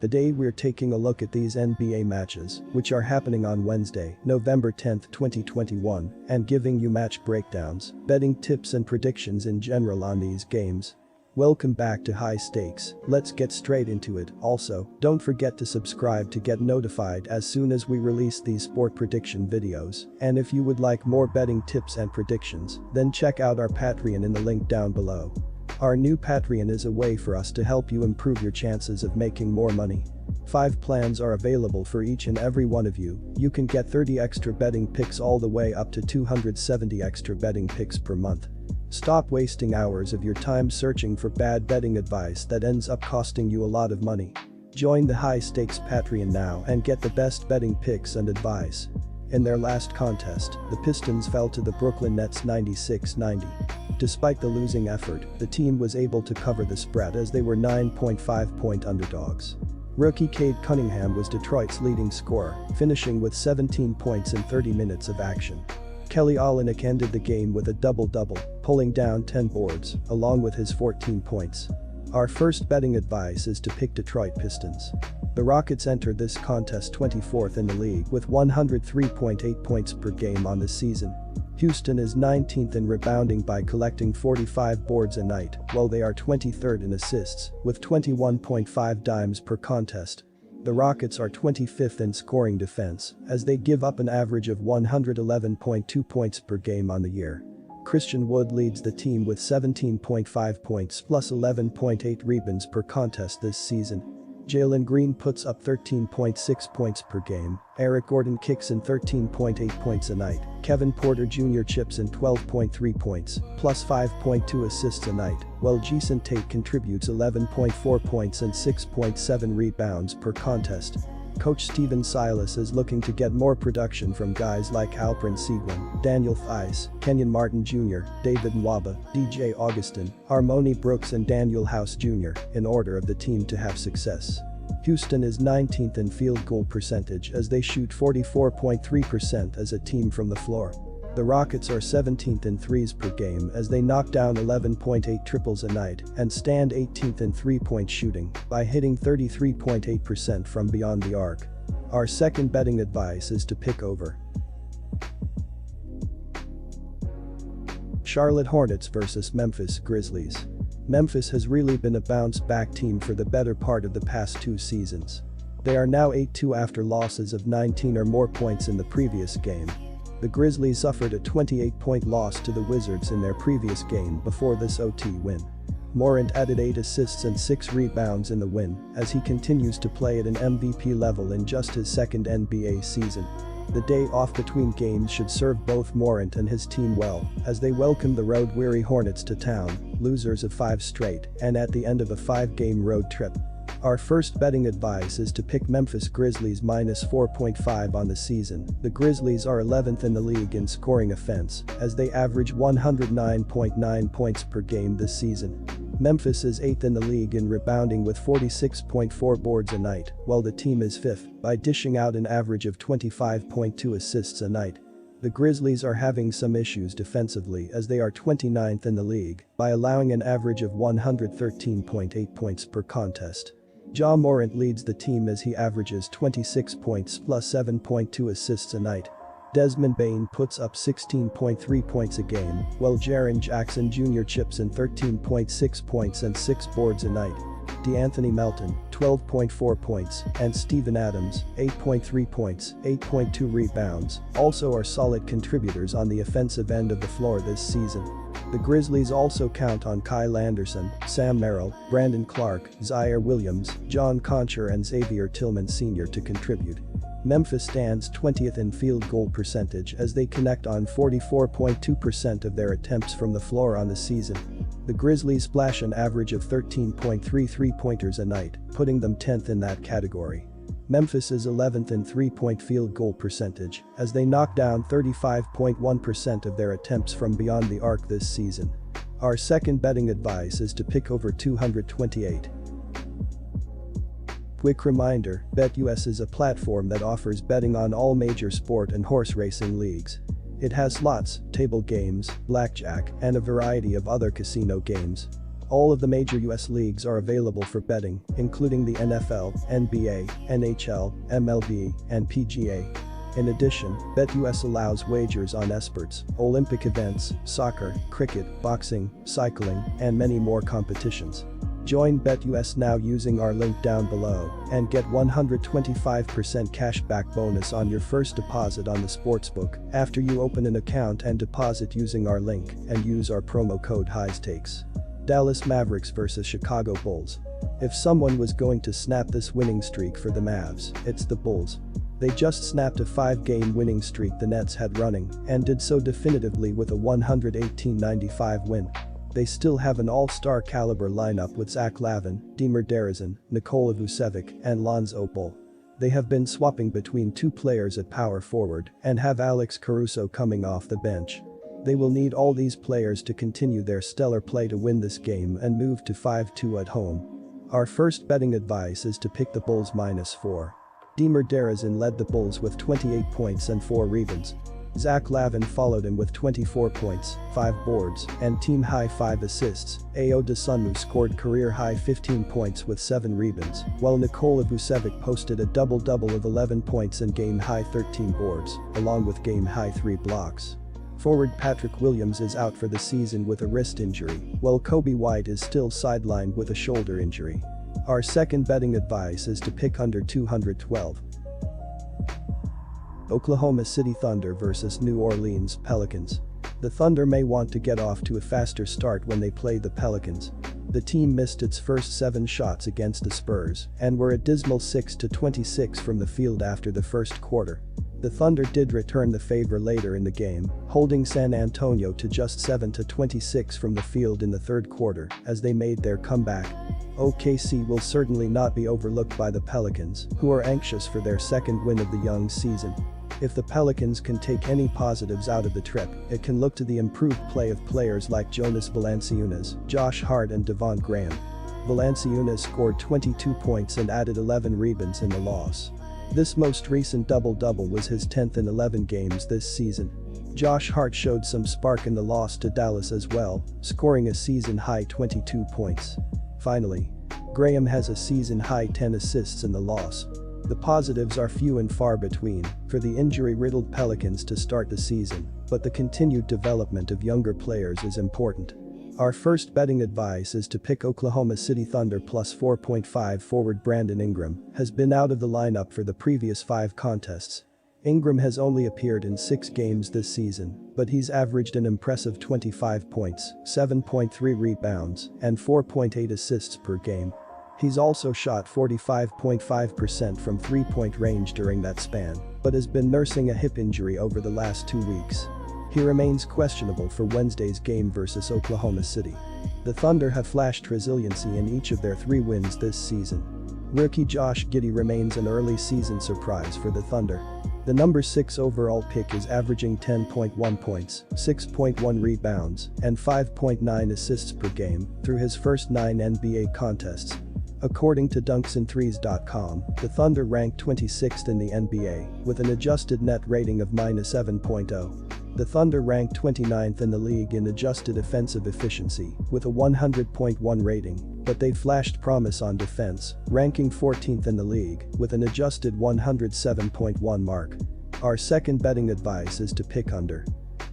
Today we're taking a look at these NBA matches, which are happening on Wednesday, November 10, 2021, and giving you match breakdowns, betting tips and predictions in general on these games. Welcome back to High Stakes, let's get straight into it. Also, don't forget to subscribe to get notified as soon as we release these sport prediction videos, and if you would like more betting tips and predictions, then check out our Patreon in the link down below. Our new Patreon is a way for us to help you improve your chances of making more money. 5 plans are available for each and every one of you. You can get 30 extra betting picks all the way up to 270 extra betting picks per month. Stop wasting hours of your time searching for bad betting advice that ends up costing you a lot of money. Join the High Stakes Patreon now and get the best betting picks and advice. In their last contest, the Pistons fell to the Brooklyn Nets 96-90. Despite the losing effort, the team was able to cover the spread as they were 9.5-point underdogs. Rookie Cade Cunningham was Detroit's leading scorer, finishing with 17 points in 30 minutes of action. Kelly Olynyk ended the game with a double-double, pulling down 10 boards, along with his 14 points. Our first betting advice is to pick Detroit Pistons. The Rockets entered this contest 24th in the league with 103.8 points per game on the season. Houston is 19th in rebounding by collecting 45 boards a night, while they are 23rd in assists, with 21.5 dimes per contest. The Rockets are 25th in scoring defense, as they give up an average of 111.2 points per game on the year. Christian Wood leads the team with 17.5 points plus 11.8 rebounds per contest this season. Jalen Green puts up 13.6 points per game, Eric Gordon kicks in 13.8 points a night, Kevin Porter Jr. chips in 12.3 points, plus 5.2 assists a night, while Jason Tate contributes 11.4 points and 6.7 rebounds per contest. Coach Steven Silas is looking to get more production from guys like Alperen Sengun, Daniel Theis, Kenyon Martin Jr., David Nwaba, DJ Augustin, Harmony Brooks and Daniel House Jr. in order of the team to have success. Houston is 19th in field goal percentage as they shoot 44.3% as a team from the floor. The Rockets are 17th in threes per game as they knock down 11.8 triples a night and stand 18th in three-point shooting by hitting 33.8% from beyond the arc. Our second betting advice is to pick over. Charlotte Hornets vs Memphis Grizzlies. Memphis has really been a bounce-back team for the better part of the past 2 seasons. They are now 8-2 after losses of 19 or more points in the previous game. The Grizzlies suffered a 28-point loss to the Wizards in their previous game before this OT win. Morant added 8 assists and 6 rebounds in the win as he continues to play at an MVP level in just his second NBA season. The day off between games should serve both Morant and his team well as they welcome the road-weary Hornets to town, losers of 5 straight, and at the end of a 5-game road trip. Our first betting advice is to pick Memphis Grizzlies minus 4.5 on the season. The Grizzlies are 11th in the league in scoring offense as they average 109.9 points per game this season. Memphis is 8th in the league in rebounding with 46.4 boards a night, while the team is 5th by dishing out an average of 25.2 assists a night. The Grizzlies are having some issues defensively as they are 29th in the league by allowing an average of 113.8 points per contest. Ja Morant leads the team as he averages 26 points plus 7.2 assists a night. Desmond Bane puts up 16.3 points a game, while Jaren Jackson Jr. chips in 13.6 points and 6 boards a night. DeAnthony Melton, 12.4 points, and Steven Adams, 8.3 points, 8.2 rebounds, also are solid contributors on the offensive end of the floor this season. The Grizzlies also count on Kyle Anderson, Sam Merrill, Brandon Clark, Zaire Williams, John Concher and Xavier Tillman Sr. to contribute. Memphis stands 20th in field goal percentage as they connect on 44.2% of their attempts from the floor on the season. The Grizzlies splash an average of 13.3 three-pointers a night, putting them 10th in that category. Memphis is 11th in three-point field goal percentage as they knock down 35.1% of their attempts from beyond the arc this season. Our second betting advice is to pick over 228. Quick reminder, BetUS is a platform that offers betting on all major sport and horse racing leagues. It has slots, table games, blackjack, and a variety of other casino games. All of the major US leagues are available for betting, including the NFL, NBA, NHL, MLB, and PGA. In addition, BetUS allows wagers on esports, Olympic events, soccer, cricket, boxing, cycling, and many more competitions. Join BetUS now using our link down below and get 125% cashback bonus on your first deposit on the sportsbook after you open an account and deposit using our link and use our promo code HIGHSTAKES. Dallas Mavericks vs Chicago Bulls. If someone was going to snap this winning streak for the Mavs, it's the Bulls. They just snapped a 5-game winning streak the Nets had running and did so definitively with a 118-95 win. They still have an all-star caliber lineup with Zach LaVine, DeMar DeRozan, Nikola Vucevic, and Lonzo Ball. They have been swapping between two players at power forward and have Alex Caruso coming off the bench. They will need all these players to continue their stellar play to win this game and move to 5-2 at home. Our first betting advice is to pick the Bulls -4. DeMar DeRozan led the Bulls with 28 points and 4 rebounds. Zach LaVine followed him with 24 points, 5 boards, and team-high 5 assists. Ayo Dosunmu scored career-high 15 points with 7 rebounds, while Nikola Vucevic posted a double-double of 11 points and game-high 13 boards, along with game-high 3 blocks. Forward Patrick Williams is out for the season with a wrist injury, while Kobe White is still sidelined with a shoulder injury. Our second betting advice is to pick under 212. Oklahoma City Thunder vs New Orleans Pelicans. The Thunder may want to get off to a faster start when they play the Pelicans. The team missed its first 7 shots against the Spurs and were a dismal 6-26 from the field after the first quarter. The Thunder did return the favor later in the game, holding San Antonio to just 7-26 from the field in the third quarter as they made their comeback. OKC will certainly not be overlooked by the Pelicans, who are anxious for their second win of the young season. If the Pelicans can take any positives out of the trip, it can look to the improved play of players like Jonas Valanciunas, Josh Hart and Devon Graham. Valanciunas scored 22 points and added 11 rebounds in the loss. This most recent double-double was his 10th in 11 games this season. Josh Hart showed some spark in the loss to Dallas as well, scoring a season-high 22 points. Finally, Graham has a season-high 10 assists in the loss. The positives are few and far between for the injury-riddled Pelicans to start the season, but the continued development of younger players is important. Our first betting advice is to pick Oklahoma City Thunder plus 4.5. Forward Brandon Ingram has been out of the lineup for the previous 5 contests. Ingram has only appeared in 6 games this season, but he's averaged an impressive 25 points, 7.3 rebounds, and 4.8 assists per game. He's also shot 45.5% from 3-point range during that span, but has been nursing a hip injury over the last 2 weeks. He remains questionable for Wednesday's game versus Oklahoma City. The Thunder have flashed resiliency in each of their 3 wins this season. Rookie Josh Giddey remains an early season surprise for the Thunder. The number 6 overall pick is averaging 10.1 points, 6.1 rebounds, and 5.9 assists per game through his first 9 NBA contests. According to dunksandthrees.com, the Thunder ranked 26th in the NBA with an adjusted net rating of -7.0. The Thunder ranked 29th in the league in adjusted offensive efficiency with a 100.1 rating, but they flashed promise on defense, ranking 14th in the league with an adjusted 107.1 mark. Our second betting advice is to pick under